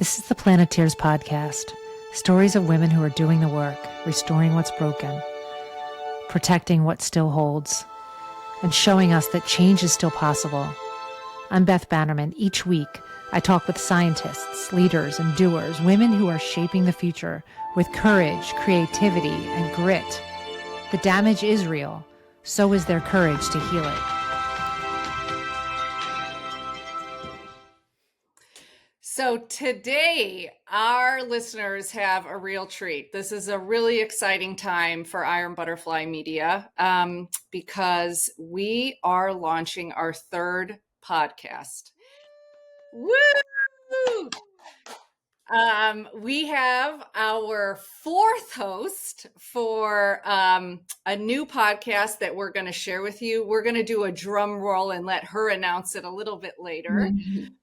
This is the Planeteers podcast. Stories of women who are doing the work, restoring what's broken, protecting what still holds, and showing us that change is still possible. I'm Beth Bannerman. Each week, I talk with scientists, leaders, and doers, women who are shaping the future with courage, creativity, and grit. The damage is real. So is their courage to heal it. So today, our listeners have a real treat. This is a really exciting time for Iron Butterfly Media because we are launching our third podcast. Woo! We have our fourth host for a new podcast that we're going to share with you. We're going to do a drum roll and let her announce it a little bit later.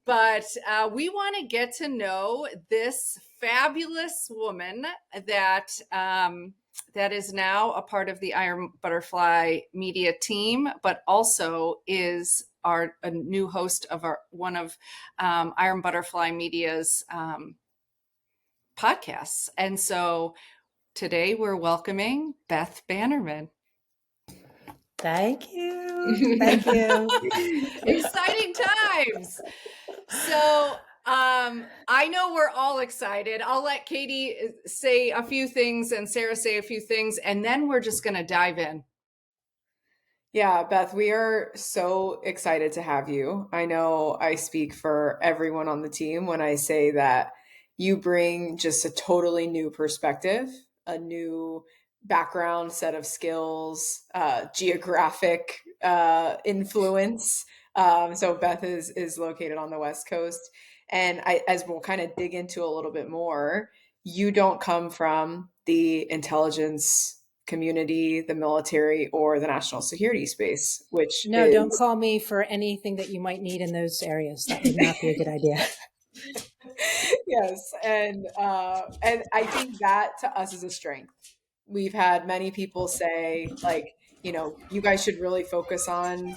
But we want to get to know this fabulous woman that that is now a part of the Iron Butterfly Media team, but also is a new host of one of Iron Butterfly Media's podcasts. And so today we're welcoming Beth Bannerman. Thank you. Thank you. Exciting times. So I know we're all excited. I'll let Cadie say a few things and Sarah say a few things, and then we're just going to dive in. Yeah, Beth, we are so excited to have you. I know I speak for everyone on the team when I say that you bring just a totally new perspective, a new background, set of skills, geographic influence. So Beth is located on the West Coast. And as we'll kind of dig into a little bit more, you don't come from the intelligence community, the military, or the national security space, which don't call me for anything that you might need in those areas. That would not be a good idea. Yes. And I think that to us is a strength. We've had many people say, like, you guys should really focus on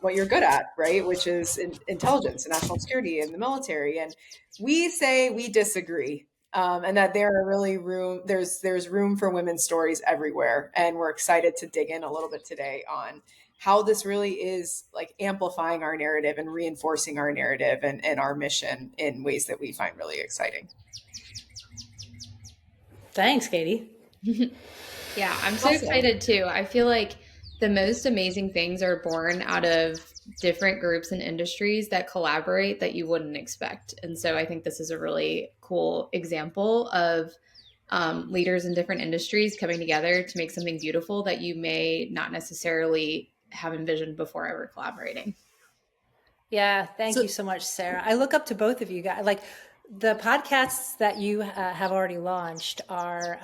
what you're good at, right? Which is intelligence and national security and the military. And we say we disagree. And that there's room for women's stories everywhere. And we're excited to dig in a little bit today on how this really is like amplifying our narrative and reinforcing our narrative and our mission in ways that we find really exciting. Thanks, Cadie. Yeah, I'm so excited too. I feel like the most amazing things are born out of different groups and industries that collaborate that you wouldn't expect. And so I think this is a really cool example of leaders in different industries coming together to make something beautiful that you may not necessarily have envisioned before ever collaborating. Yeah, thank you so much, Sarah. I look up to both of you guys. Like the podcasts that you have already launched are,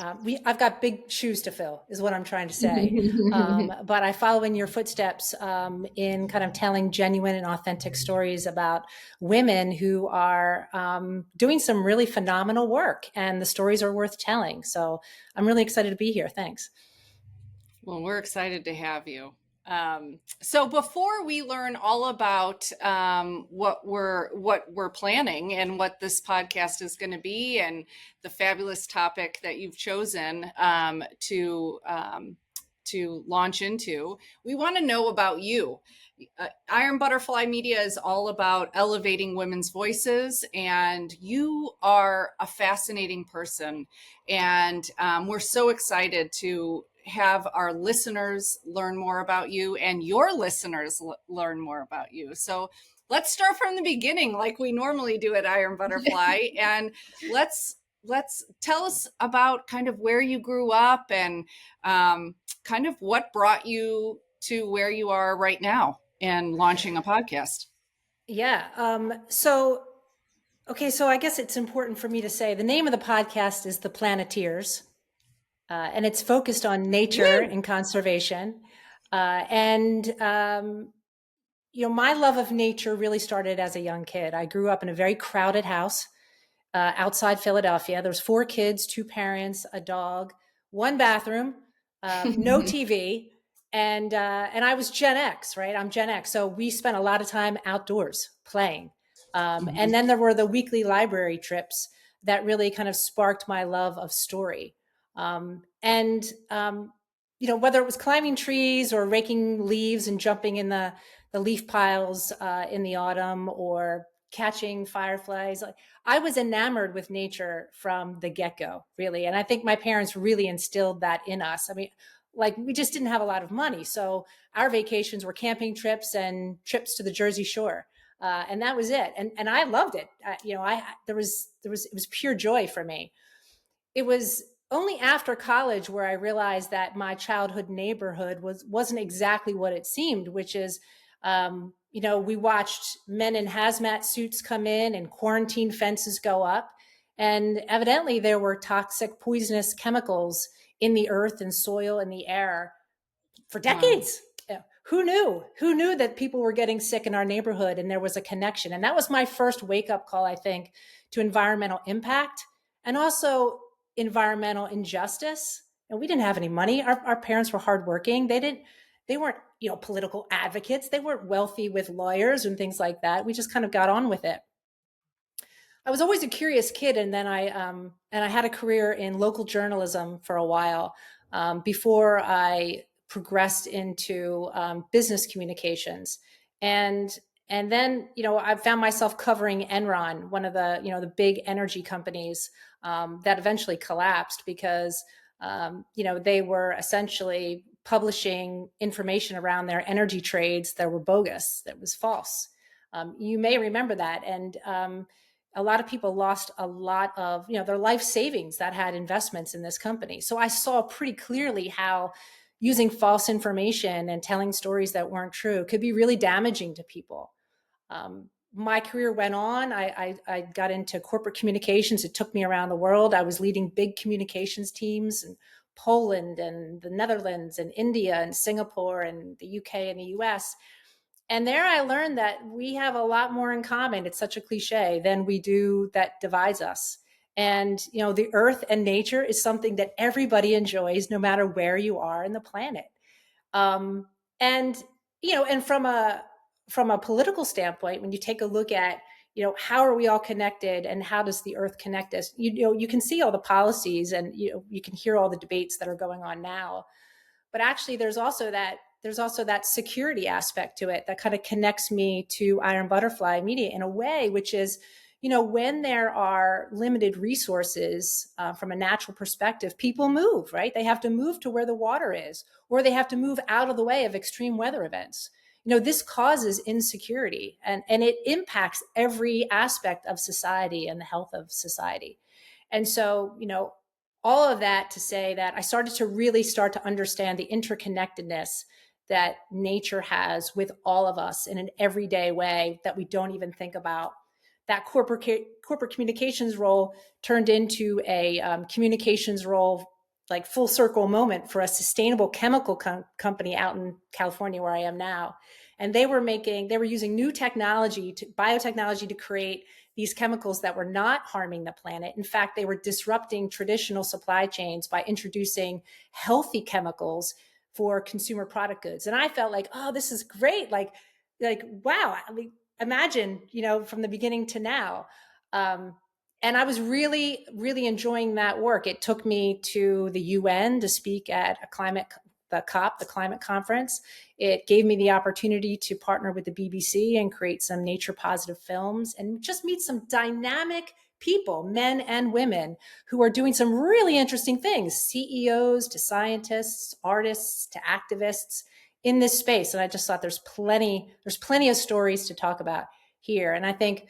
I've got big shoes to fill is what I'm trying to say. But I follow in your footsteps in kind of telling genuine and authentic stories about women who are doing some really phenomenal work, and the stories are worth telling. So I'm really excited to be here. Thanks. Well, we're excited to have you. So before we learn all about what we're planning and what this podcast is going to be and the fabulous topic that you've chosen to launch into, we want to know about you. Iron Butterfly Media is all about elevating women's voices, and you are a fascinating person. And we're so excited to have our listeners learn more about you and your listeners learn more about you. So let's start from the beginning like we normally do at Iron Butterfly. And let's tell us about kind of where you grew up and kind of what brought you to where you are right now and launching a podcast. Yeah. So I guess it's important for me to say the name of the podcast is The Planeteers. And it's focused on nature and conservation. My love of nature really started as a young kid. I grew up in a very crowded house outside Philadelphia. There was 4 kids, 2 parents, a dog, 1 bathroom, no TV. And I was Gen X, right? I'm Gen X. So we spent a lot of time outdoors playing. And then there were the weekly library trips that really kind of sparked my love of story. Whether it was climbing trees or raking leaves and jumping in the leaf piles in the autumn, or catching fireflies, I was enamored with nature from the get-go, really. And I think my parents really instilled that in us. I mean, we just didn't have a lot of money. So our vacations were camping trips and trips to the Jersey Shore. And that was it. And I loved it. It was pure joy for me. It was only after college where I realized that my childhood neighborhood wasn't exactly what it seemed, which is, we watched men in hazmat suits come in and quarantine fences go up. And evidently there were toxic, poisonous chemicals in the earth and soil and the air for decades. Wow. Who knew? Who knew that people were getting sick in our neighborhood and there was a connection? And that was my first wake-up call, I think, to environmental impact and also environmental injustice. And we didn't have any money. Our parents were hardworking. They weren't, political advocates. They weren't wealthy with lawyers and things like that. We just kind of got on with it. I was always a curious kid, and then I had a career in local journalism for a while before I progressed into business communications, and then I found myself covering Enron, one of the the big energy companies that eventually collapsed because they were essentially publishing information around their energy trades that were bogus, that was false. You may remember that, and a lot of people lost a lot of their life savings that had investments in this company. So I saw pretty clearly how using false information and telling stories that weren't true could be really damaging to people. My career went on. I got into corporate communications. It took me around the world. I was leading big communications teams in Poland and the Netherlands and India and Singapore and the UK and the US. And there I learned that we have a lot more in common. It's such a cliche than we do that divides us. And, the earth and nature is something that everybody enjoys no matter where you are in the planet. And from a political standpoint, when you take a look at, how are we all connected and how does the earth connect us? You can see all the policies and, you can hear all the debates that are going on now. But actually, there's also that security aspect to it that kind of connects me to Iron Butterfly Media in a way, which is, when there are limited resources from a natural perspective, people move, right? They have to move to where the water is, or they have to move out of the way of extreme weather events. This causes insecurity and it impacts every aspect of society and the health of society. And so, all of that to say that I started to really understand the interconnectedness that nature has with all of us in an everyday way that we don't even think about. That corporate communications role turned into a communications role, like full circle moment for a sustainable chemical company out in California where I am now. And they were using new biotechnology to create these chemicals that were not harming the planet. In fact, they were disrupting traditional supply chains by introducing healthy chemicals for consumer product goods. And I felt like, oh, this is great. Like, wow. I mean, imagine, from the beginning to now. And I was really, really enjoying that work. It took me to the UN to speak at the COP, the climate conference. It gave me the opportunity to partner with the BBC and create some nature positive films and just meet some dynamic people, men and women, who are doing some really interesting things, CEOs to scientists, artists to activists in this space. And I just thought there's plenty of stories to talk about here. And I think,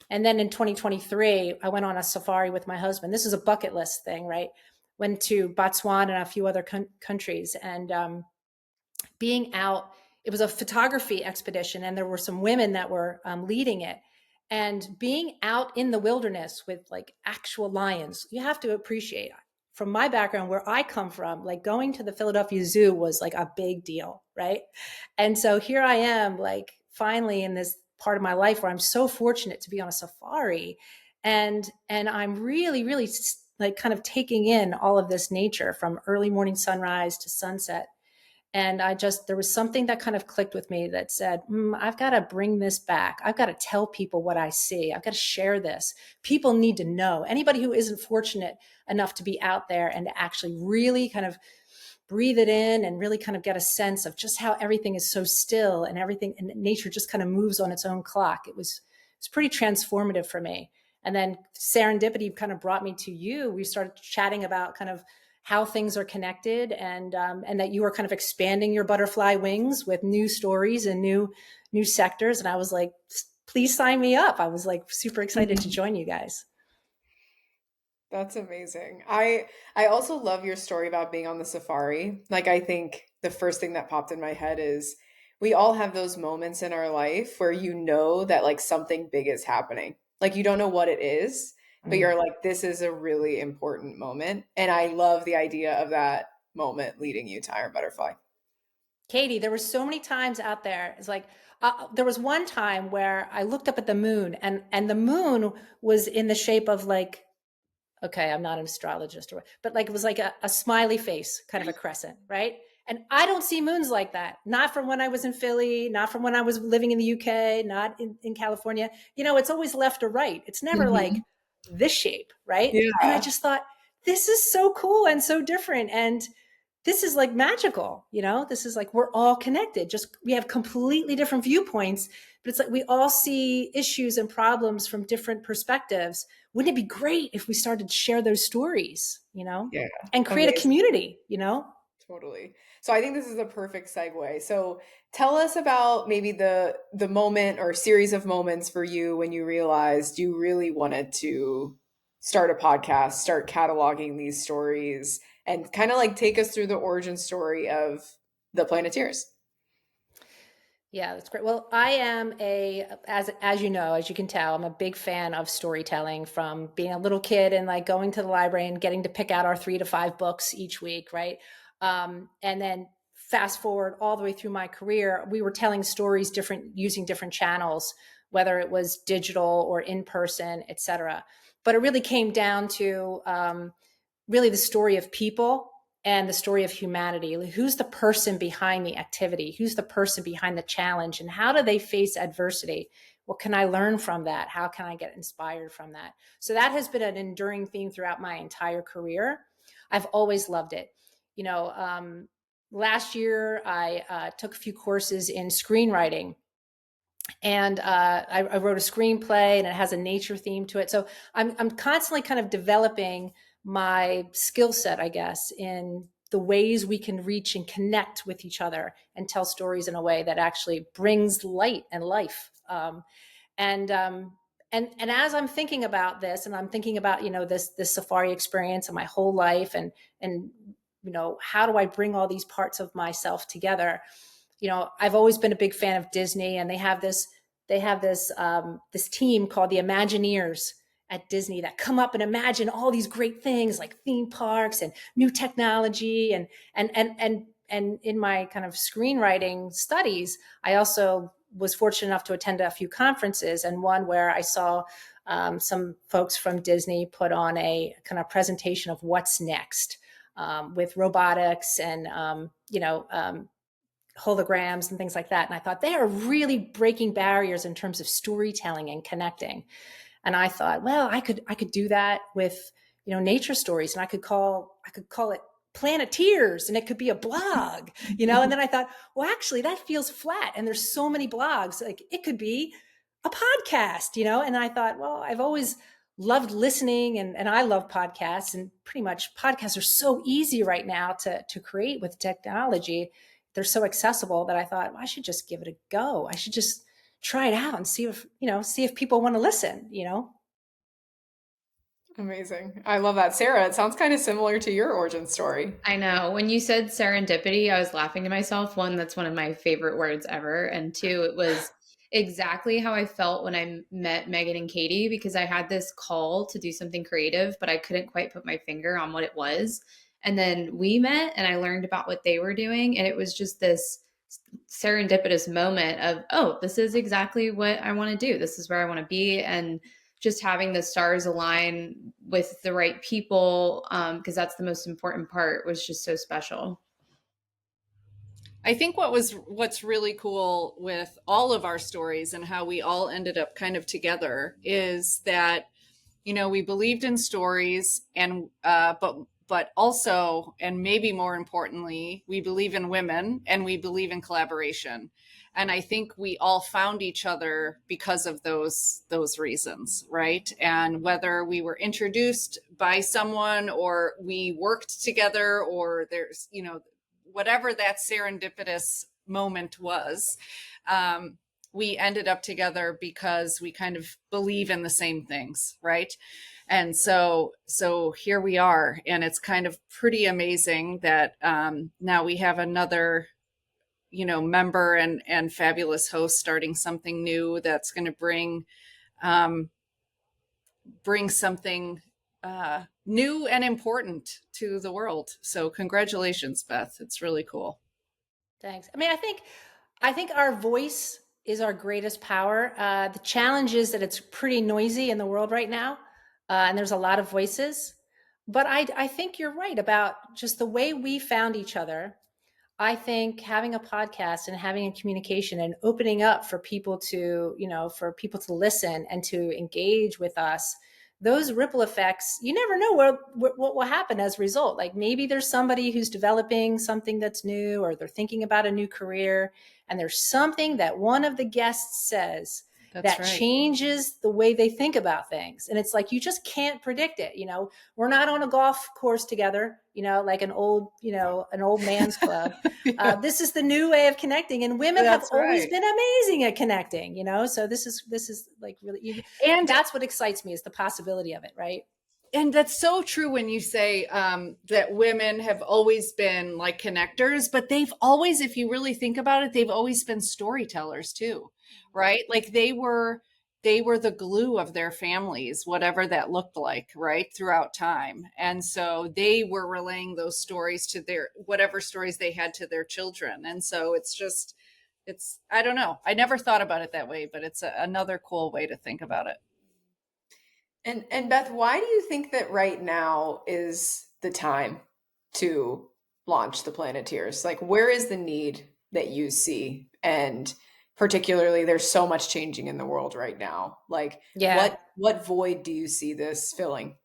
and then in 2023, I went on a safari with my husband. This is a bucket list thing, right? Went to Botswana and a few other countries, and being out, it was a photography expedition, and there were some women that were leading it. And being out in the wilderness with like actual lions, you have to appreciate, from my background, where I come from, like going to the Philadelphia Zoo was like a big deal, right? And so here I am, like finally in this part of my life where I'm so fortunate to be on a safari, and I'm really, really like kind of taking in all of this nature from early morning sunrise to sunset. And there was something that kind of clicked with me that said, I've got to bring this back. I've got to tell people what I see. I've got to share this. People need to know. Anybody who isn't fortunate enough to be out there and to actually really kind of breathe it in and really kind of get a sense of just how everything is so still and everything, and nature just kind of moves on its own clock. It's pretty transformative for me. And then serendipity kind of brought me to you. We started chatting about kind of how things are connected, and that you are kind of expanding your butterfly wings with new stories and new sectors. And I was like, please sign me up. I was like super excited to join you guys. That's amazing. I also love your story about being on the safari. Like, I think the first thing that popped in my head is we all have those moments in our life where you know that like something big is happening. Like, you don't know what it is, but you're like, this is a really important moment. And I love the idea of that moment leading you to Iron Butterfly. Cadie, there were so many times out there. It's like, there was one time where I looked up at the moon, and the moon was in the shape of like, okay, I'm not an astrologist, but like it was like a smiley face, kind of a crescent, right? And I don't see moons like that. Not from when I was in Philly, not from when I was living in the UK, not in California. It's always left or right. It's never like this shape, right? Yeah. And I just thought, this is so cool and so different. And this is like magical, this is like, we're all connected. Just, we have completely different viewpoints, but it's like, we all see issues and problems from different perspectives. Wouldn't it be great if we started to share those stories, Yeah. and create a community, Totally. So I think this is a perfect segue. So tell us about maybe the moment or series of moments for you when you realized you really wanted to start a podcast, start cataloging these stories, and kind of like take us through the origin story of the Planeteers. Yeah, that's great. Well, I am as you know, as you can tell, I'm a big fan of storytelling, from being a little kid and like going to the library and getting to pick out our 3 to 5 books each week, right? And then fast forward all the way through my career, we were telling stories using different channels, whether it was digital or in person, et cetera. But it really came down to really the story of people and the story of humanity. Who's the person behind the activity? Who's the person behind the challenge? And how do they face adversity? What can I learn from that? How can I get inspired from that? So that has been an enduring theme throughout my entire career. I've always loved it. Last year, I took a few courses in screenwriting, and I wrote a screenplay, and it has a nature theme to it. So I'm constantly kind of developing my skill set, I guess, in the ways we can reach and connect with each other and tell stories in a way that actually brings light and life. And as I'm thinking about this, and I'm thinking about this safari experience and my whole life, and how do I bring all these parts of myself together? I've always been a big fan of Disney, and they have this this team called the Imagineers at Disney that come up and imagine all these great things like theme parks and new technology. And in my kind of screenwriting studies, I also was fortunate enough to attend a few conferences, and one where I saw some folks from Disney put on a kind of presentation of what's next, with robotics and holograms and things like that. And I thought, they are really breaking barriers in terms of storytelling and connecting. And I thought, well, I could do that with nature stories, and I could call it Planeteers, and it could be a blog, And then I thought, well, actually, that feels flat, and there's so many blogs, like it could be a podcast, And I thought, well, I've always loved listening, and I love podcasts, and pretty much podcasts are so easy right now to create with technology. They're so accessible that I thought, well, I should just give it a go. I should just try it out and see if people want to listen. Amazing. I love that. Sarah, it sounds kind of similar to your origin story. I know. When you said serendipity, I was laughing to myself. One, that's one of my favorite words ever. And two, it was exactly how I felt when I met Megan and Cadie, because I had this call to do something creative, but I couldn't quite put my finger on what it was. And then we met, and I learned about what they were doing. And it was just this serendipitous moment of, oh, this is exactly what I want to do. This is where I want to be. And just having the stars align with the right people, because that's the most important part, was just so special. I think what's really cool with all of our stories and how we all ended up kind of together is that, we believed in stories, and but also, and maybe more importantly, we believe in women and we believe in collaboration. And I think we all found each other because of those reasons, right? And whether we were introduced by someone or we worked together, or there's, whatever that serendipitous moment was, we ended up together because we kind of believe in the same things, right? And so here we are, and it's kind of pretty amazing that now we have another, member and fabulous host starting something new that's going to bring something new and important to the world. So congratulations, Beth. It's really cool. Thanks. I mean, I think our voice is our greatest power. The challenge is that it's pretty noisy in the world right now, and there's a lot of voices. But I think you're right about just the way we found each other. I think having a podcast and having a communication and opening up for people to, for people to listen and to engage with us, those ripple effects, you never know what will happen as a result. Like maybe there's somebody who's developing something that's new, or they're thinking about a new career, and there's something that one of the guests says That's that right. changes the way they think about things. And it's like, you just can't predict it. We're not on a golf course together, like an old man's club. Yeah. This is the new way of connecting, and women have That's always right. been amazing at connecting, so this is like really, And that's what excites me, is the possibility of it. Right. and that's so true when you say that women have always been like connectors, but they've always, if you really think about it, they've always been storytellers too, right? Like they were the glue of their families, whatever that looked like, right, throughout time. And so they were relaying those stories to their whatever stories they had to their children. And so it's I don't know. I never thought about it that way, but it's another cool way to think about it. And Beth, why do you think that right now is the time to launch the Planeteers? Like, where is the need that you see? And particularly, there's so much changing in the world right now. Like, Yeah. what void do you see this filling?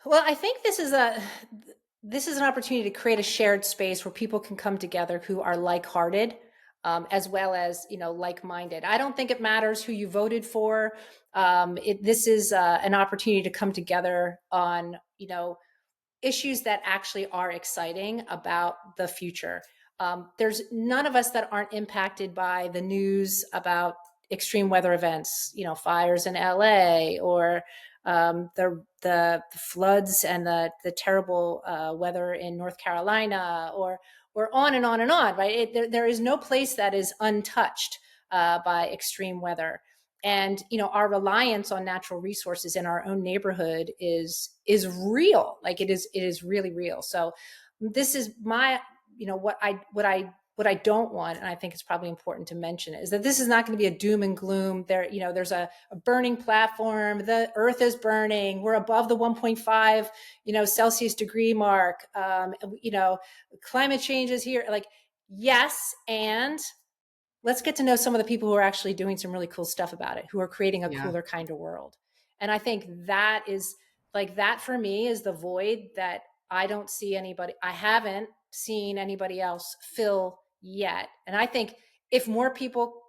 Well, I think this is an opportunity to create a shared space where people can come together who are like-hearted, as well as like-minded. I don't think it matters who you voted for. This is an opportunity to come together on issues that actually are exciting about the future. There's none of us that aren't impacted by the news about extreme weather events, fires in LA, or the floods and the terrible weather in North Carolina, or on and on and on, right? There is no place that is untouched by extreme weather. And our reliance on natural resources in our own neighborhood is real. Like it is really real. So this is my what I don't want, and I think it's probably important to mention, is that this is not going to be a doom and gloom. There's a burning platform. The earth is burning. We're above the 1.5 Celsius degree mark. Climate change is here. Like, yes, and let's get to know some of the people who are actually doing some really cool stuff about it, who are creating a cooler kind of world. And I think that is that for me is the void that I don't see anybody. I haven't seen anybody else fill yet. And I think if more people,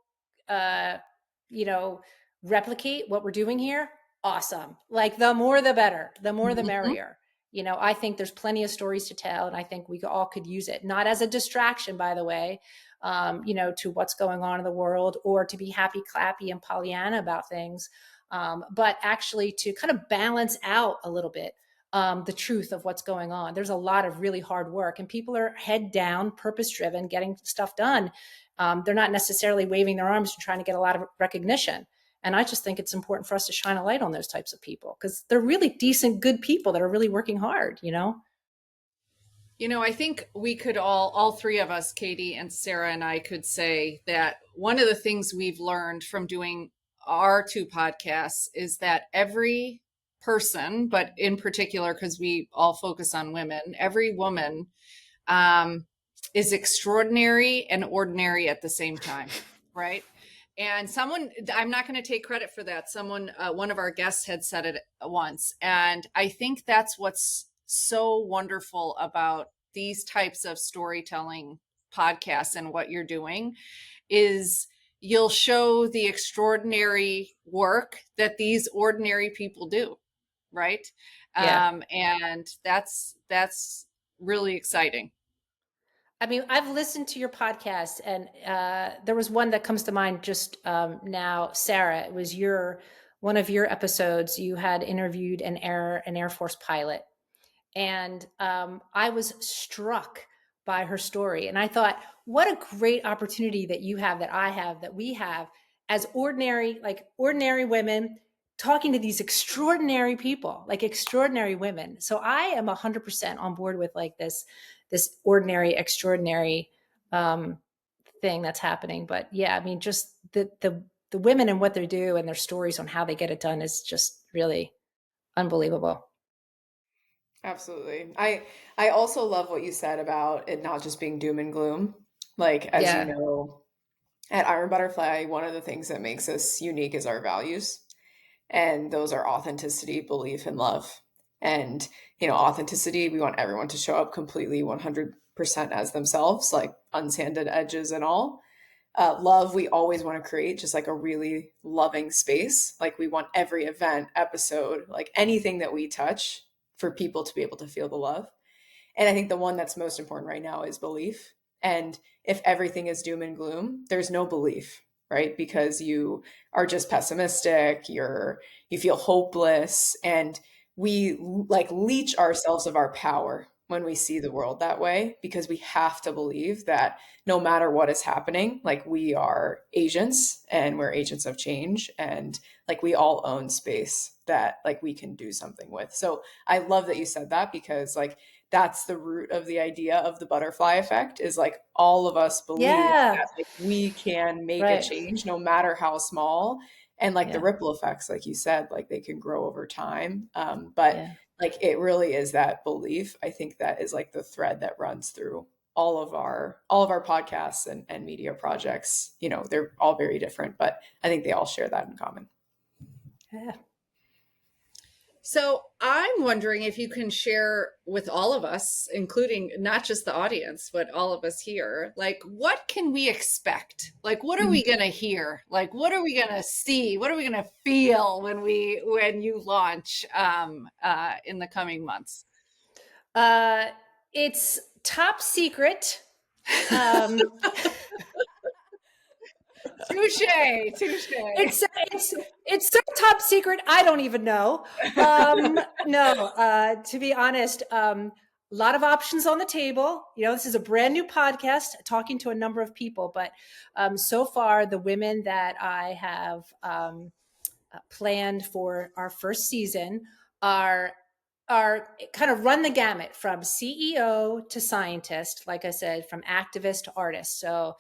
replicate what we're doing here, awesome. Like the more, the better, the more, the merrier. I think there's plenty of stories to tell, and I think we all could use it, not as a distraction, by the way, to what's going on in the world, or to be happy, clappy, and Pollyanna about things, but actually to kind of balance out a little bit the truth of what's going on. There's a lot of really hard work, and people are head down, purpose-driven, getting stuff done. They're not necessarily waving their arms and trying to get a lot of recognition. And I just think it's important for us to shine a light on those types of people, because they're really decent, good people that are really working hard, I think we could all three of us, Cadie and Sarah and I, could say that one of the things we've learned from doing our two podcasts is that every person, but in particular, because we all focus on women, every woman is extraordinary and ordinary at the same time, right? And I'm not going to take credit for that. One of our guests had said it once. And I think that's what's so wonderful about these types of storytelling podcasts and what you're doing is you'll show the extraordinary work that these ordinary people do, right? Yeah. And that's really exciting. I mean, I've listened to your podcast, and there was one that comes to mind just now. Sarah, it was one of your episodes. You had interviewed an Air Force pilot, and I was struck by her story. And I thought, what a great opportunity that you have, that I have, that we have as ordinary women talking to these extraordinary people, like extraordinary women. So I am 100% on board with like this ordinary, extraordinary thing that's happening. But yeah, I mean, just the women and what they do and their stories on how they get it done is just really unbelievable. Absolutely. I also love what you said about it not just being doom and gloom. Like, as you know, at Iron Butterfly, one of the things that makes us unique is our values. And those are authenticity, belief, and love. And, authenticity, we want everyone to show up completely 100% as themselves, like unsanded edges and all. Love, we always want to create just like a really loving space. Like we want every event, episode, like anything that we touch for people to be able to feel the love. And I think the one that's most important right now is belief. And if everything is doom and gloom, there's no belief, right? Because you are just pessimistic, you feel hopeless, and we like leech ourselves of our power when we see the world that way, because we have to believe that no matter what is happening, like we are agents and we're agents of change, and like we all own space that like we can do something with. So I love that you said that, because like that's the root of the idea of the butterfly effect, is like all of us believe that like we can make a change no matter how small. And like the ripple effects, like you said, like they can grow over time. But like it really is that belief. I think that is like the thread that runs through all of our podcasts and media projects. They're all very different, but I think they all share that in common. Yeah. So I'm wondering if you can share with all of us, including not just the audience, but all of us here, like what can we expect? Like what are we going to hear? Like what are we going to see? What are we going to feel when you launch in the coming months? It's top secret. Touche. It's so top secret. I don't even know. No, to be honest, a lot of options on the table. This is a brand new podcast, talking to a number of people, but so far the women that I have planned for our first season are kind of run the gamut from CEO to scientist, like I said, from activist to artist. So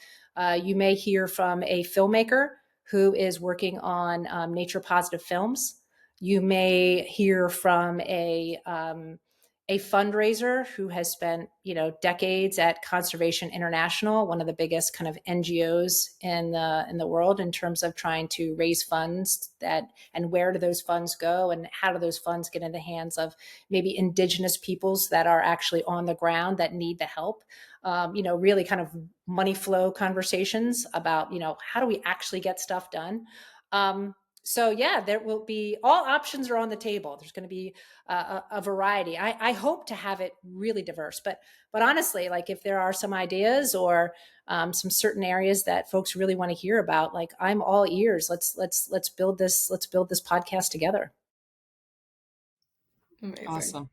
you may hear from a filmmaker who is working on nature positive films. You may hear from a fundraiser who has spent decades at Conservation International, one of the biggest kind of NGOs in the world in terms of trying to raise funds and where do those funds go and how do those funds get in the hands of maybe indigenous peoples that are actually on the ground that need the help. Really kind of money flow conversations about how do we actually get stuff done. So yeah, there will be, all options are on the table. There's going to be a variety. I hope to have it really diverse, but honestly, like if there are some ideas or some certain areas that folks really want to hear about, like I'm all ears. Let's build this podcast together. Amazing. Awesome.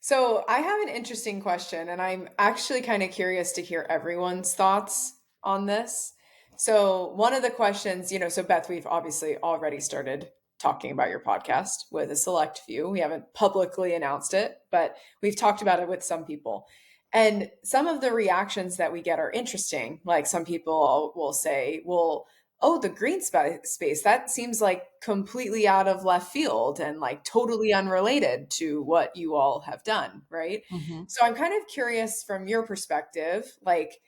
So I have an interesting question, and I'm actually kind of curious to hear everyone's thoughts on this. So one of the questions, so Beth, we've obviously already started talking about your podcast with a select few. We haven't publicly announced it, but we've talked about it with some people. And some of the reactions that we get are interesting. Like some people will say, well, oh, the green space, that seems like completely out of left field and like totally unrelated to what you all have done, right? Mhm. So I'm kind of curious from your perspective, like,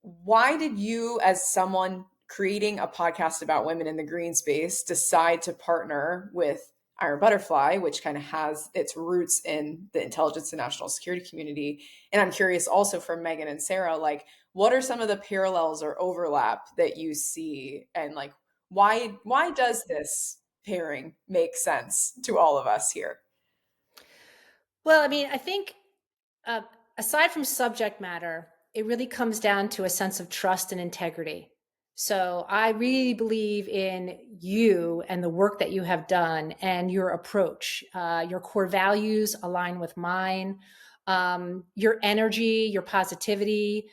why did you, as someone creating a podcast about women in the green space, decide to partner with Iron Butterfly, which kind of has its roots in the intelligence and national security community? And I'm curious also from Megan and Sarah, like, what are some of the parallels or overlap that you see, and like, why does this pairing make sense to all of us here? Well, I mean, I think uh, aside from subject matter, it really comes down to a sense of trust and integrity. So I really believe in you and the work that you have done and your approach. Your core values align with mine. Your energy, your positivity,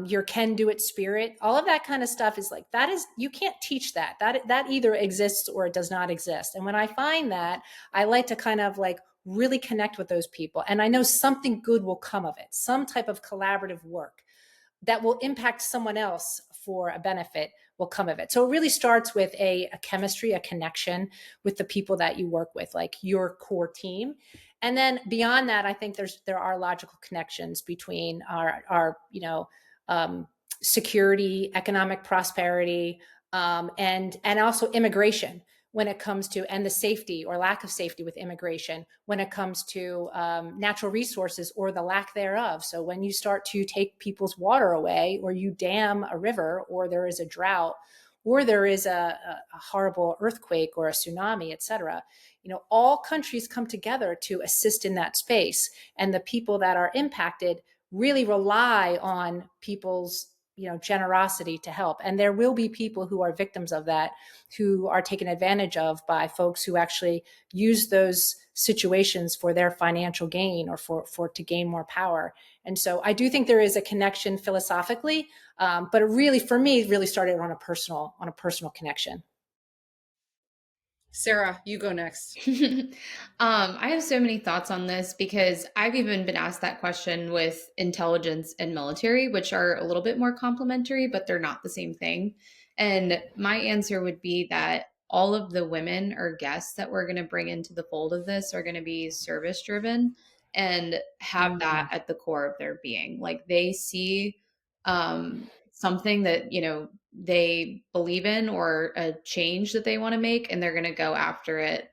your can-do-it spirit, all of that kind of stuff is like, that is, you can't teach that. That either exists or it does not exist. And when I find that, I like to kind of like really connect with those people. And I know something good will come of it, some type of collaborative work that will impact someone else for a benefit will come of it. So it really starts with a chemistry, a connection with the people that you work with, like your core team. And then beyond that, I think there are logical connections between our security, economic prosperity, and also immigration when it comes to, and the safety or lack of safety with immigration when it comes to natural resources or the lack thereof. So when you start to take people's water away, or you dam a river, or there is a drought, or there is a horrible earthquake or a tsunami, et cetera, all countries come together to assist in that space. And the people that are impacted really rely on people's generosity to help. And there will be people who are victims of that, who are taken advantage of by folks who actually use those situations for their financial gain, or for to gain more power. And so I do think there is a connection philosophically, but it really, for me, really started on a personal connection. Sarah, you go next. I have so many thoughts on this because I've even been asked that question with intelligence and military, which are a little bit more complementary, but they're not the same thing. And my answer would be that all of the women or guests that we're going to bring into the fold of this are going to be service driven and have that at the core of their being. Like they see something that, they believe in, or a change that they want to make, and they're going to go after it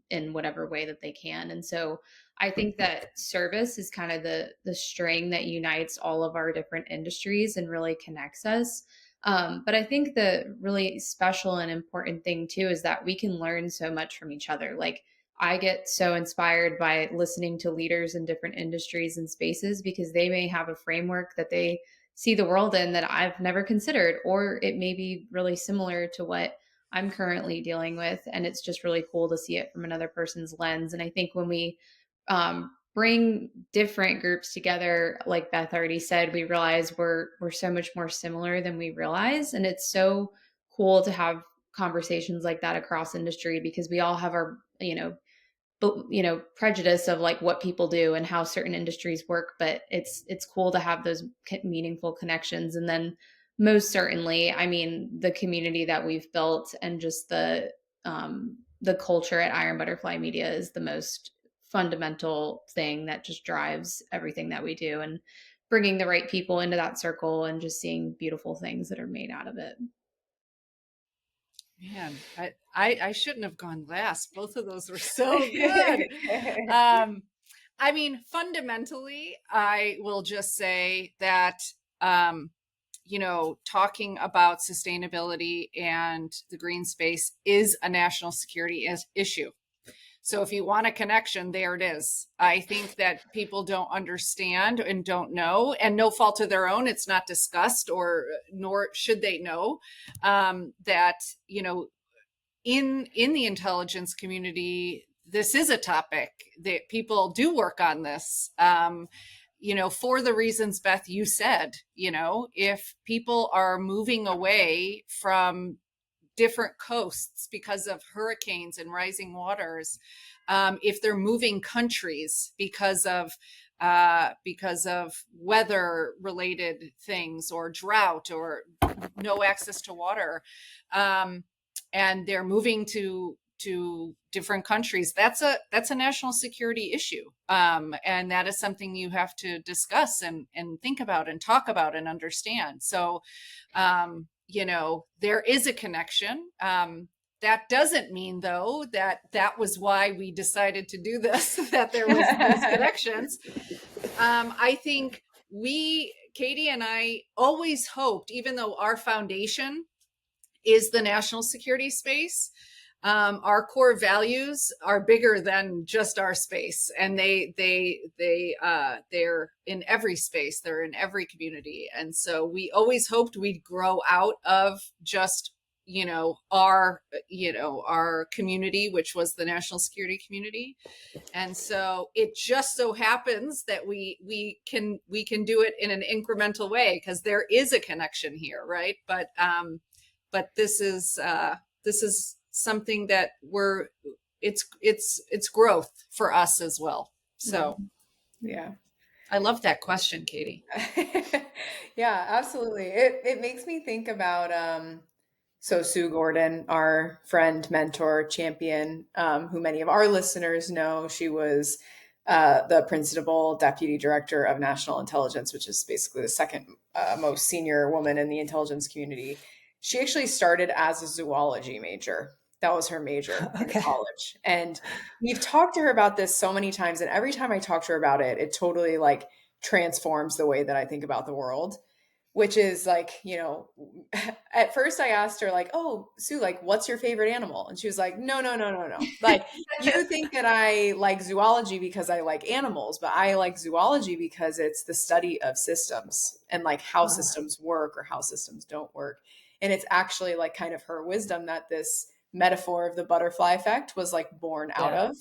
in whatever way that they can. And so I think that service is kind of the string that unites all of our different industries and really connects us. But I think the really special and important thing too is that we can learn so much from each other. Like I get so inspired by listening to leaders in different industries and spaces, because they may have a framework that they see the world in that I've never considered, or it may be really similar to what I'm currently dealing with. And it's just really cool to see it from another person's lens. And I think when we bring different groups together, like Beth already said, we realize we're so much more similar than we realize. And it's so cool to have conversations like that across industry, because we all have our, prejudice of like what people do and how certain industries work, but it's cool to have those meaningful connections. And then most certainly, I mean, the community that we've built and just the culture at Iron Butterfly Media is the most fundamental thing that just drives everything that we do, and bringing the right people into that circle and just seeing beautiful things that are made out of it. Man, I shouldn't have gone last. Both of those were so good. I mean, fundamentally, I will just say that, talking about sustainability and the green space is a national security issue. So if you want a connection, there it is. I think that people don't understand and don't know, and no fault of their own. It's not discussed, or nor should they know that, in the intelligence community, this is a topic that people do work on this. For the reasons, Beth, you said, if people are moving away from different coasts because of hurricanes and rising waters, if they're moving countries because of because of weather related things or drought or no access to water. And they're moving to different countries. That's a national security issue. And that is something you have to discuss and think about and talk about and understand. So, there is a connection. That doesn't mean, though, that was why we decided to do this, that there was these connections. I think Cadie and I always hoped, even though our foundation is the national security space, our core values are bigger than just our space, and they're in every space. They're in every community, and so we always hoped we'd grow out of just our community, which was the national security community. And so it just so happens that we can do it in an incremental way, because there is a connection here, right? But this is something that it's growth for us as well. So yeah, I love that question, Cadie. Yeah, absolutely. It makes me think about so Sue Gordon, our friend, mentor, champion, who many of our listeners know. She was the principal deputy director of national intelligence, which is basically the second most senior woman in the intelligence community. She actually started as a zoology major. That was her major in college. And we've talked to her about this so many times. And every time I talk to her about it, it totally like transforms the way that I think about the world, which is like, at first I asked her like, oh, Sue, like, what's your favorite animal? And she was like, no. Like, you think that I like zoology because I like animals, but I like zoology because it's the study of systems and like how systems work or how systems don't work. And it's actually like kind of her wisdom that this metaphor of the butterfly effect was like born out of.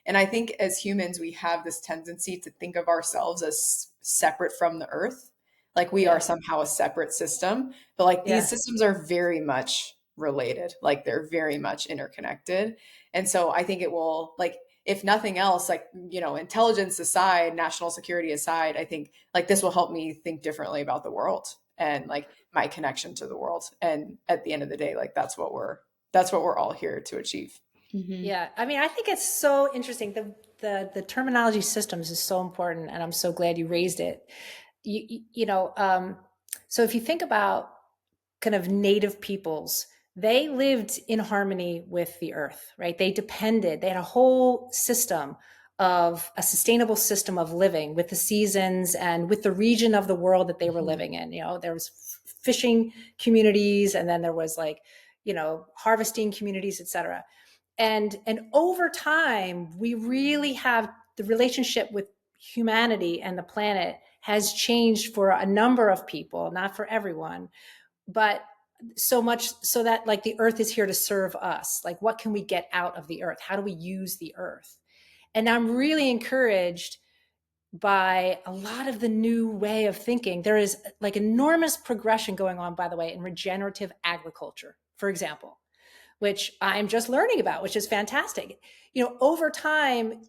And I think as humans, we have this tendency to think of ourselves as separate from the earth. Like we are somehow a separate system, but like these systems are very much related. Like they're very much interconnected. And so I think it will, like, if nothing else, like, intelligence aside, national security aside, I think like this will help me think differently about the world and like my connection to the world. And at the end of the day, like that's what we're all here to achieve. Mm-hmm. Yeah. I mean, I think it's so interesting. The terminology systems is so important, and I'm so glad you raised it. So if you think about kind of native peoples, they lived in harmony with the earth, right? They had a whole system of a sustainable system of living with the seasons and with the region of the world that they were living in. There was fishing communities, and then there was like, harvesting communities, et cetera. And over time, we really have the relationship with humanity and the planet has changed for a number of people, not for everyone, but so much so that like the earth is here to serve us. Like, what can we get out of the earth? How do we use the earth? And I'm really encouraged by a lot of the new way of thinking. There is like enormous progression going on, by the way, in regenerative agriculture, for example, which I'm just learning about, which is fantastic. Over time,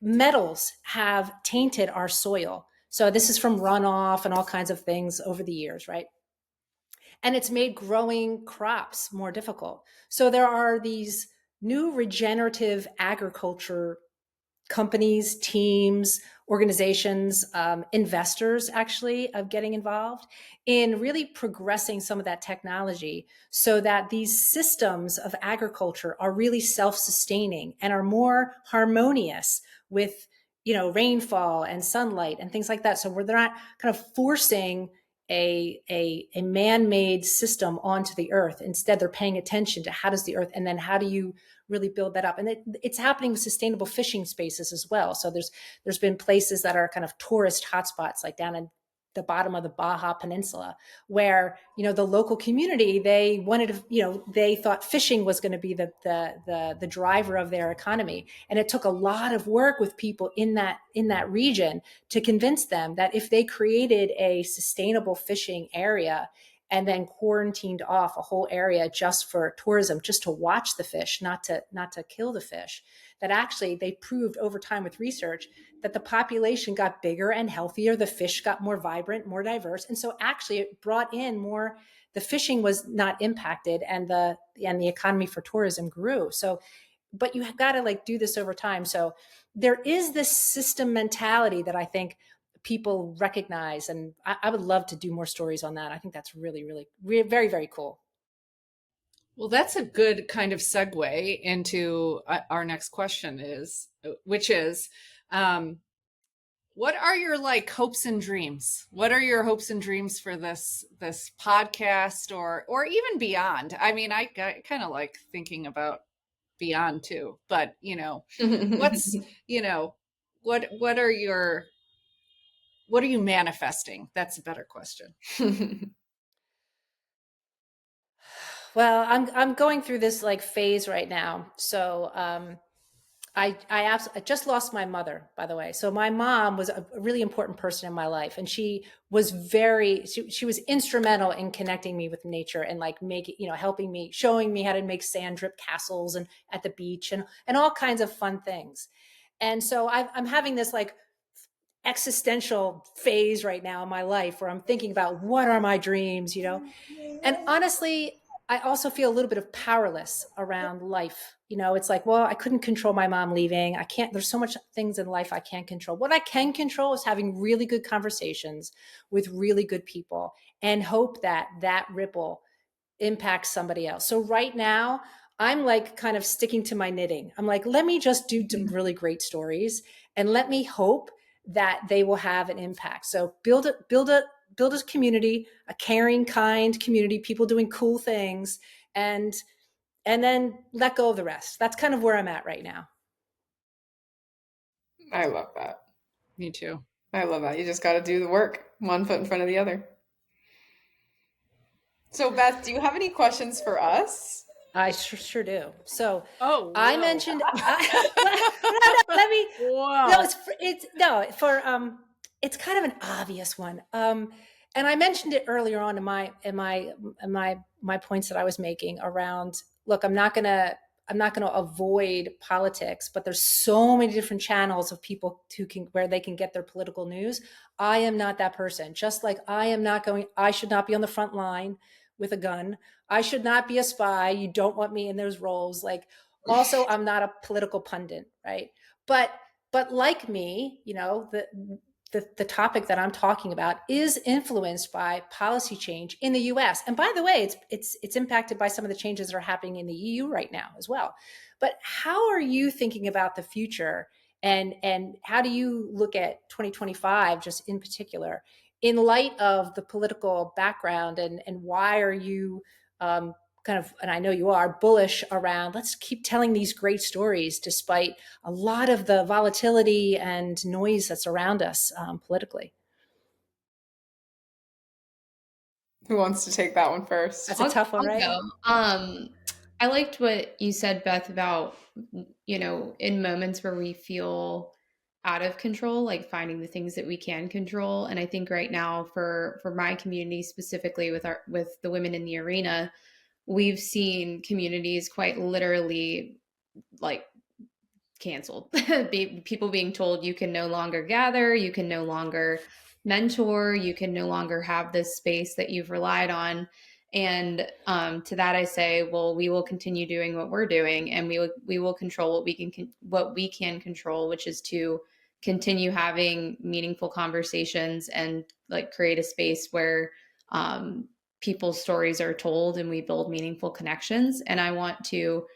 metals have tainted our soil. So this is from runoff and all kinds of things over the years, right? And it's made growing crops more difficult. So there are these new regenerative agriculture companies, teams, organizations, investors actually of getting involved in really progressing some of that technology so that these systems of agriculture are really self-sustaining and are more harmonious with, rainfall and sunlight and things like that. So they're not kind of forcing a man-made system onto the earth. Instead, they're paying attention to how does the earth, and then how do you really build that up? And it's happening with sustainable fishing spaces as well. So there's been places that are kind of tourist hotspots, like down in the bottom of the Baja Peninsula, where, the local community, they wanted to, they thought fishing was going to be the driver of their economy. And it took a lot of work with people in that region to convince them that if they created a sustainable fishing area and then quarantined off a whole area just for tourism, just to watch the fish, not to kill the fish, that actually they proved over time with research that the population got bigger and healthier, the fish got more vibrant, more diverse. And so actually it brought in more, the fishing was not impacted, and the economy for tourism grew. So, but you have got to like do this over time. So there is this system mentality that I think people recognize. And I would love to do more stories on that. I think that's really, really, very, very cool. Well, that's a good kind of segue into our next question which is, what are your like hopes and dreams? What are your hopes and dreams for this podcast or even beyond? I mean, I kind of like thinking about beyond too, but what's, what are you manifesting? That's a better question. Well, I'm going through this like phase right now. So I just lost my mother, by the way. So my mom was a really important person in my life, and she was she was instrumental in connecting me with nature and like helping me, showing me how to make sand drip castles and at the beach and all kinds of fun things. And so I'm having this like existential phase right now in my life where I'm thinking about what are my dreams, and honestly, I also feel a little bit of powerless around life. It's like, well, I couldn't control my mom leaving. There's so much things in life I can't control. What I can control is having really good conversations with really good people and hope that that ripple impacts somebody else. So right now, I'm like kind of sticking to my knitting. I'm like, let me just do some really great stories and let me hope that they will have an impact. So build a community, a caring, kind community, people doing cool things, and then let go of the rest. That's kind of where I'm at right now. I love that. Me too. I love that. You just got to do the work, one foot in front of the other. So Beth, do you have any questions for us? I sure do. So I mentioned, it's kind of an obvious one. And I mentioned it earlier on in my points that I was making around, look, I'm not going to avoid politics, but there's so many different channels of people where they can get their political news. I am not that person. Just like I should not be on the front line with a gun. I should not be a spy. You don't want me in those roles. Like, also, I'm not a political pundit, right? But like me, the topic that I'm talking about is influenced by policy change in the U.S. And by the way, it's impacted by some of the changes that are happening in the EU right now as well. But how are you thinking about the future, and how do you look at 2025 just in particular in light of the political background, and why are you kind of, and I know you are, bullish around let's keep telling these great stories despite a lot of the volatility and noise that's around us politically? Who wants to take that one first? That's a tough one, right? I liked what you said, Beth, about, in moments where we feel out of control, like finding the things that we can control. And I think right now for my community, specifically with the women in the arena, we've seen communities quite literally like canceled. People being told you can no longer gather, you can no longer mentor, you can no longer have this space that you've relied on. And to that I say, well, we will continue doing what we're doing, and we will control what we can control, which is to continue having meaningful conversations and like create a space where people's stories are told and we build meaningful connections. And I want to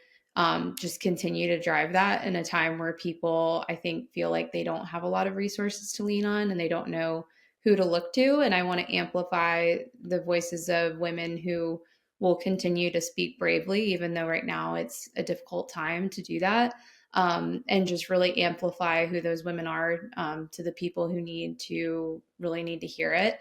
just continue to drive that in a time where people, I think, feel like they don't have a lot of resources to lean on and they don't know who to look to. And I want to amplify the voices of women who will continue to speak bravely, even though right now it's a difficult time to do that. And just really amplify who those women are to the people who really need to hear it.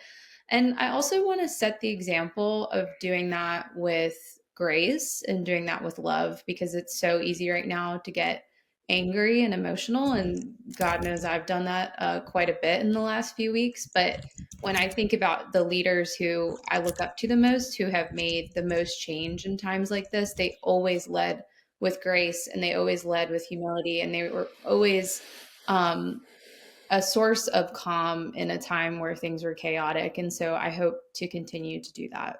And I also want to set the example of doing that with grace and doing that with love, because it's so easy right now to get angry and emotional. And God knows I've done that quite a bit in the last few weeks. But when I think about the leaders who I look up to the most, who have made the most change in times like this, they always led with grace, and they always led with humility, and they were always a source of calm in a time where things were chaotic. And so I hope to continue to do that.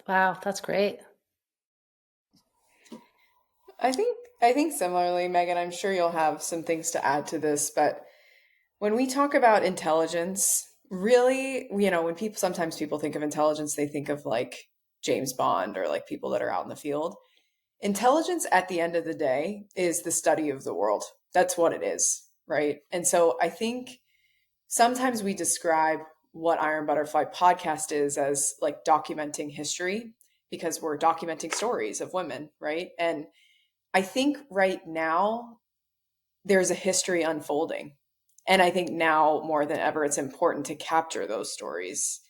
Wow, that's great. I think similarly, Megan, I'm sure you'll have some things to add to this, but when we talk about intelligence, really, when sometimes people think of intelligence, they think of like James Bond or like people that are out in the field. Intelligence at the end of the day is the study of the world. That's what it is, right? And so I think sometimes we describe what Iron Butterfly podcast is as like documenting history, because we're documenting stories of women, right? And I think right now there's a history unfolding. And I think now more than ever, it's important to capture those stories.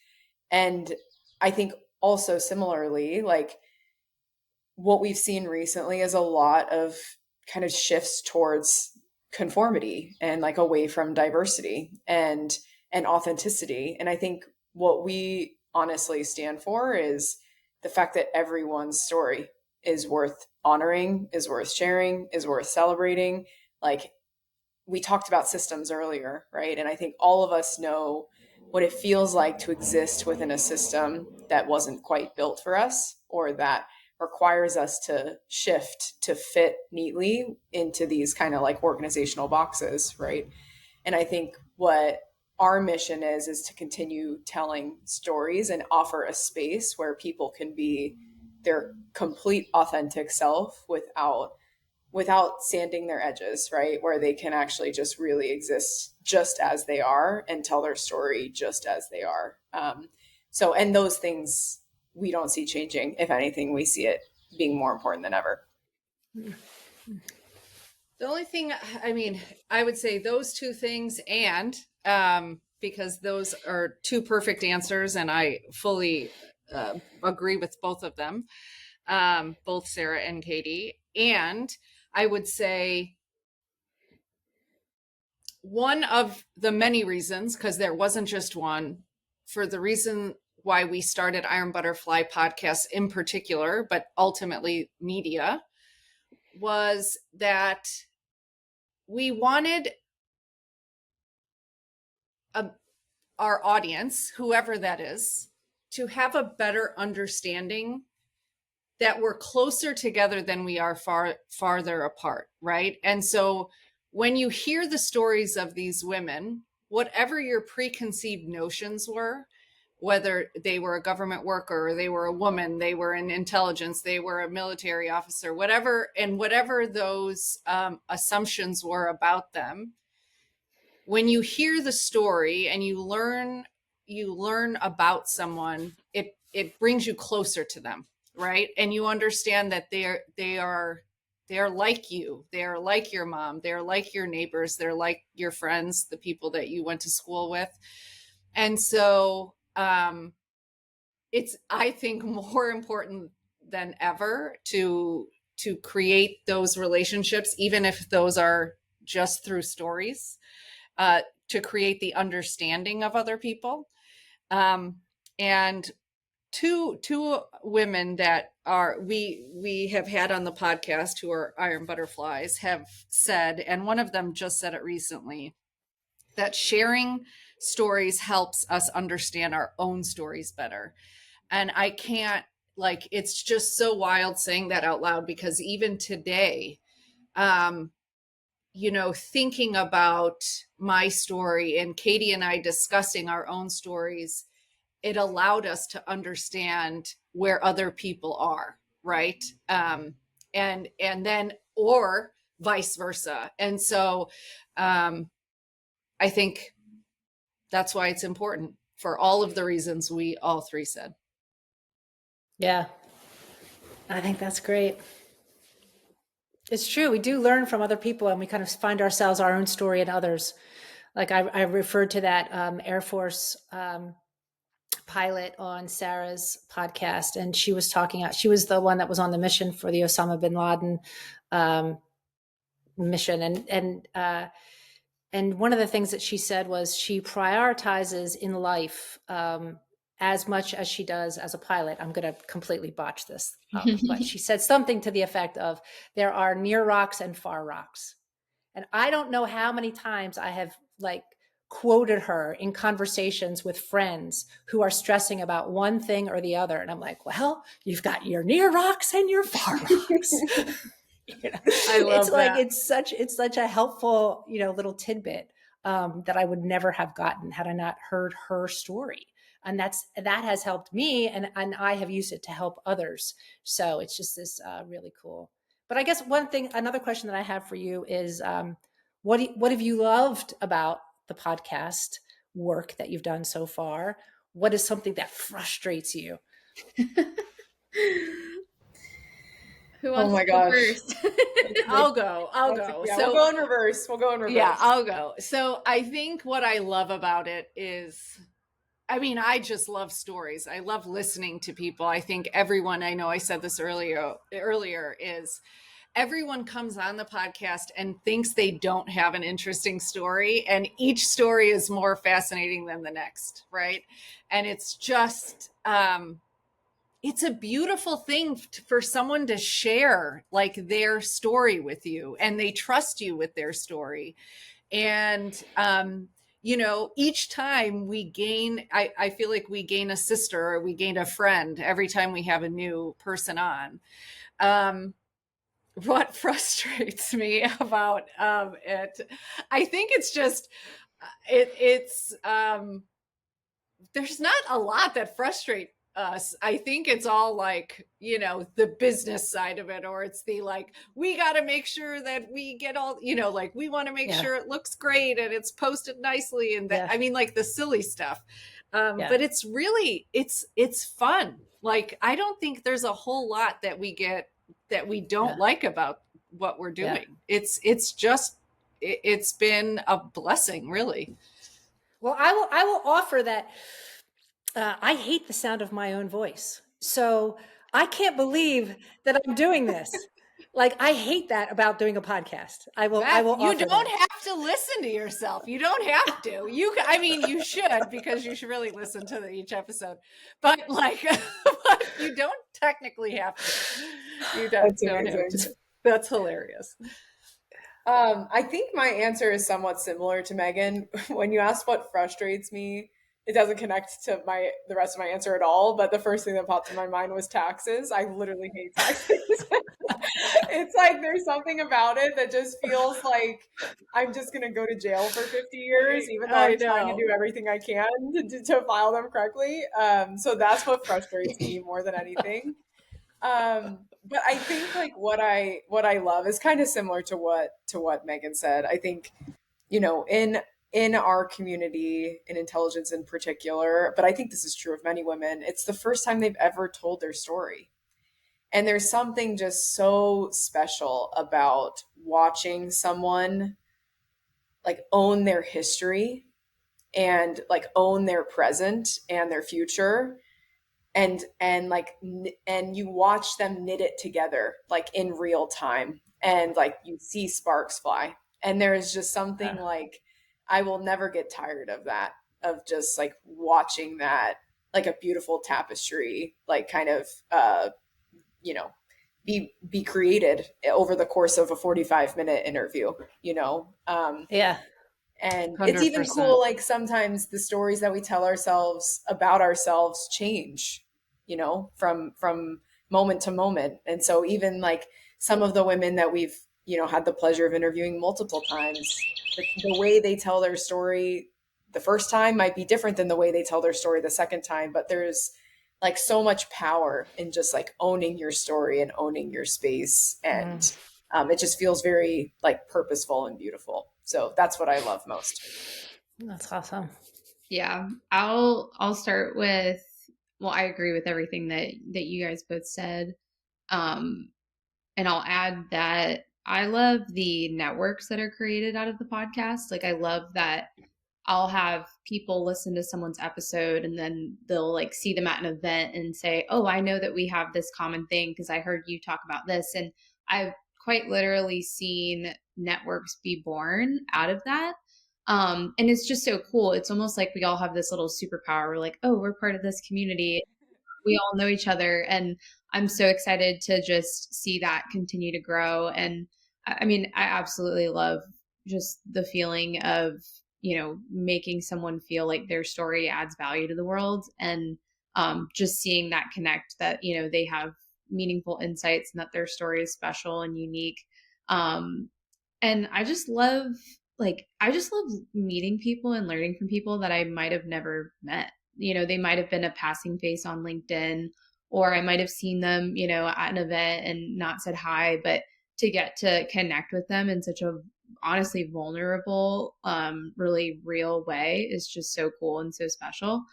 And I think also similarly, like what we've seen recently is a lot of kind of shifts towards conformity and like away from diversity and authenticity. And I think what we honestly stand for is the fact that everyone's story is worth honoring, is worth sharing, is worth celebrating. Like we talked about systems earlier, right? And I think all of us know what it feels like to exist within a system that wasn't quite built for us, or that requires us to shift to fit neatly into these kind of like organizational boxes, right? And I think what our mission is to continue telling stories and offer a space where people can be their complete authentic self without sanding their edges, right? Where they can actually just really exist just as they are and tell their story just as they are. And those things we don't see changing. If anything, we see it being more important than ever. The only thing, I would say those two things, and because those are two perfect answers, and I fully agree with both of them, both Sarah and Cadie. And I would say one of the many reasons, because there wasn't just one, for the reason why we started Iron Butterfly podcast in particular, but ultimately media, was that we wanted our audience, whoever that is, to have a better understanding that we're closer together than we are farther apart, right? And so when you hear the stories of these women, whatever your preconceived notions were, whether they were a government worker, or they were a woman, they were in intelligence, they were a military officer, whatever those assumptions were about them, when you hear the story and you learn about someone, it brings you closer to them, right? And you understand that they are like you, they're like your mom, they're like your neighbors, they're like your friends, the people that you went to school with. And so it's, I think, more important than ever to create those relationships, even if those are just through stories, to create the understanding of other people. And two women that are we have had on the podcast who are Iron Butterflies have said, and one of them just said it recently, that sharing stories helps us understand our own stories better. And I can't, like, it's just so wild saying that out loud, because even today, thinking about my story and Cadie and I discussing our own stories, it allowed us to understand where other people are, right? And then, or vice versa. And so I think that's why it's important, for all of the reasons we all three said. Yeah, I think that's great. It's true. We do learn from other people, and we kind of find ourselves, our own story in others. Like I referred to that Air Force pilot on Sarah's podcast, and she was talking. She was the one that was on the mission for the Osama bin Laden mission. And one of the things that she said was she prioritizes in life as much as she does as a pilot. I'm going to completely botch this up, but she said something to the effect of, there are near rocks and far rocks. And I don't know how many times I have like quoted her in conversations with friends who are stressing about one thing or the other. And I'm like, well, you've got your near rocks and your far rocks. You know, I love it's like, that. it's such a helpful, little tidbit that I would never have gotten had I not heard her story. And that has helped me, and I have used it to help others. So it's just this really cool. But I guess another question that I have for you is, what have you loved about the podcast work that you've done so far? What is something that frustrates you? Who wants my to go gosh. first? I'll go. Yeah, So we'll go in reverse. yeah, I'll go. So I think what I love about it is, I mean, I just love stories. I love listening to people. I think everyone, I know I said this earlier, is everyone comes on the podcast and thinks they don't have an interesting story. And each story is more fascinating than the next, right? And it's just, it's a beautiful thing for someone to share like their story with you, and they trust you with their story. And, each time we gain, I feel like we gain a sister or we gain a friend every time we have a new person on. What frustrates me about it, I think it's just, it's there's not a lot that frustrates us. I think it's all like, the business side of it, or it's the like, we got to make sure that we get all, like we want to make sure it looks great and it's posted nicely. And that, I mean, like the silly stuff. But it's really, it's fun. Like, I don't think there's a whole lot that we get that we don't like about what we're doing. It's been a blessing, really. Well, I will offer that I hate the sound of my own voice. So I can't believe that I'm doing this. Like, I hate that about doing a podcast. I will You don't have to listen to yourself. You don't have to. You should, because you should really listen to each episode. But like, but you don't technically have to. You don't have to. That's hilarious. I think my answer is somewhat similar to Megan. When you asked what frustrates me, it doesn't connect to the rest of my answer at all. But the first thing that popped in my mind was taxes. I literally hate taxes. It's like there's something about it that just feels like I'm just going to go to jail for 50 years, even though I'm trying to do everything I can to file them correctly. So that's what frustrates me more than anything. But I think like what I love is kind of similar to what Megan said. I think, in our community, in intelligence in particular, but I think this is true of many women, it's the first time they've ever told their story. And there's something just so special about watching someone like own their history and like own their present and their future. And you watch them knit it together, like in real time, and like you see sparks fly. And there is just something like, I will never get tired of that, of just like watching that, like a beautiful tapestry, like kind of, be created over the course of a 45-minute interview, And 100%. It's even cool, like sometimes the stories that we tell ourselves about ourselves change, from moment to moment. And so even like some of the women that we've, had the pleasure of interviewing multiple times, the way they tell their story the first time might be different than the way they tell their story the second time. But there's like so much power in just like owning your story and owning your space. And it just feels very like purposeful and beautiful. So that's what I love most. That's awesome. Yeah. I'll start with, well, I agree with everything that you guys both said. And I'll add that I love the networks that are created out of the podcast. Like, I love that I'll have people listen to someone's episode and then they'll like see them at an event and say, oh, I know that we have this common thing because I heard you talk about this. And I've quite literally seen networks be born out of that. And it's just so cool. It's almost like we all have this little superpower. We're like, oh, we're part of this community. We all know each other. And I'm so excited to just see that continue to grow. And I mean, I absolutely love just the feeling of, making someone feel like their story adds value to the world, and just seeing that connect, that, they have meaningful insights and that their story is special and unique. And I just love meeting people and learning from people that I might have never met. They might have been a passing face on LinkedIn, or I might have seen them, at an event and not said hi, but to get to connect with them in such a honestly vulnerable, really real way is just so cool and so special.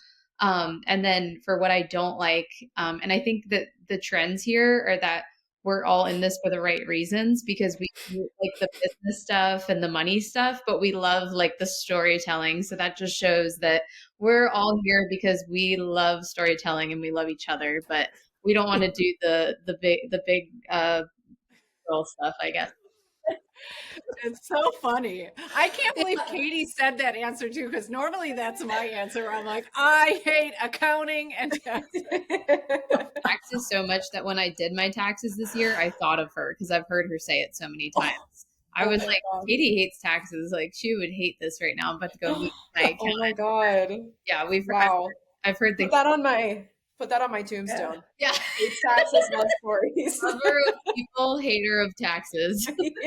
And then for what I don't like, and I think that the trends here are that we're all in this for the right reasons, because we like the business stuff and the money stuff, but we love like the storytelling. So that just shows that we're all here because we love storytelling and we love each other, but we don't want to do the big girl stuff, I guess. It's so funny. I can't believe Cadie said that answer too, because normally that's my answer. I'm like, I hate accounting and taxes So much that when I did my taxes this year, I thought of her because I've heard her say it so many times. I was like, Cadie hates taxes. Like, she would hate this right now. I'm about to go meet my accountant. Oh my God. Yeah, I've heard Put that on my tombstone. Yeah. Hates taxes, love stories. Lover of people, hater of taxes. Yes.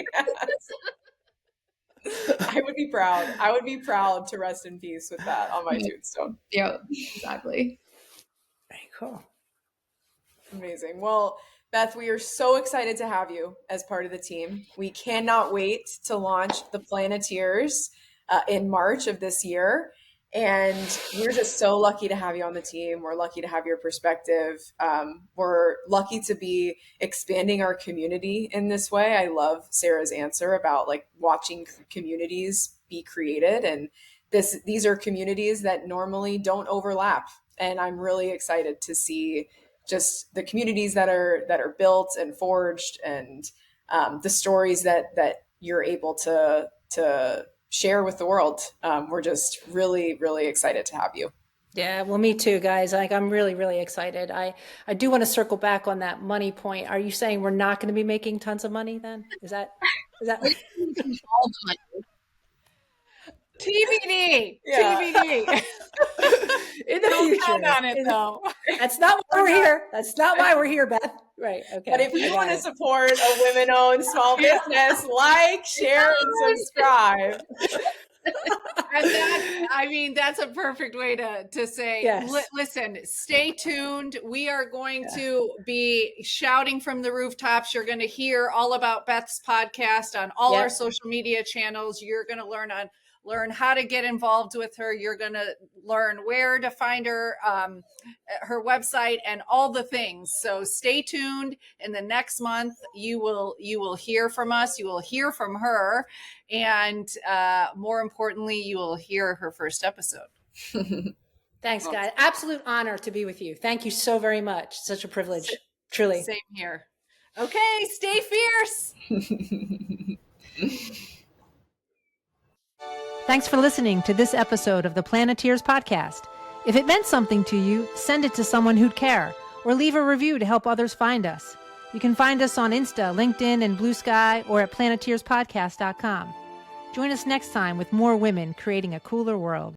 I would be proud. I would be proud to rest in peace with that on my tombstone. Yeah, exactly. Very cool. Amazing. Well, Beth, we are so excited to have you as part of the team. We cannot wait to launch the Planeteers in March of this year. And we're just so lucky to have you on the team. We're lucky to have your perspective. We're lucky to be expanding our community in this way. I love Sarah's answer about like watching communities be created. And these are communities that normally don't overlap. And I'm really excited to see just the communities that are built and forged, and the stories that you're able to share with the world. We're just really, really excited to have you. Yeah, well, me too, guys. Like, I'm really, really excited. I do want to circle back on that money point. Are you saying we're not going to be making tons of money then? Is that TBD? Yeah. TBD. in the Don't future? count on it though. That's not why we're here. That's not why we're here, Beth. Right. Okay. But if you want to support a women-owned small business, like, share, and subscribe. And that's a perfect way to say, Yes. Listen, stay tuned. We are going to be shouting from the rooftops. You're going to hear all about Beth's podcast on all our social media channels. You're going to learn how to get involved with her. You're going to learn where to find her, her website, and all the things. So stay tuned. In the next month, you will hear from us. You will hear from her. And more importantly, you will hear her first episode. Thanks, guys. Absolute honor to be with you. Thank you so very much. Such a privilege. Truly. Same here. Okay, stay fierce. Thanks for listening to this episode of the Planeteers podcast. If it meant something to you, send it to someone who'd care, or leave a review to help others find us. You can find us on Insta, LinkedIn, and Blue Sky, or at planeteerspodcast.com. Join us next time with more women creating a cooler world.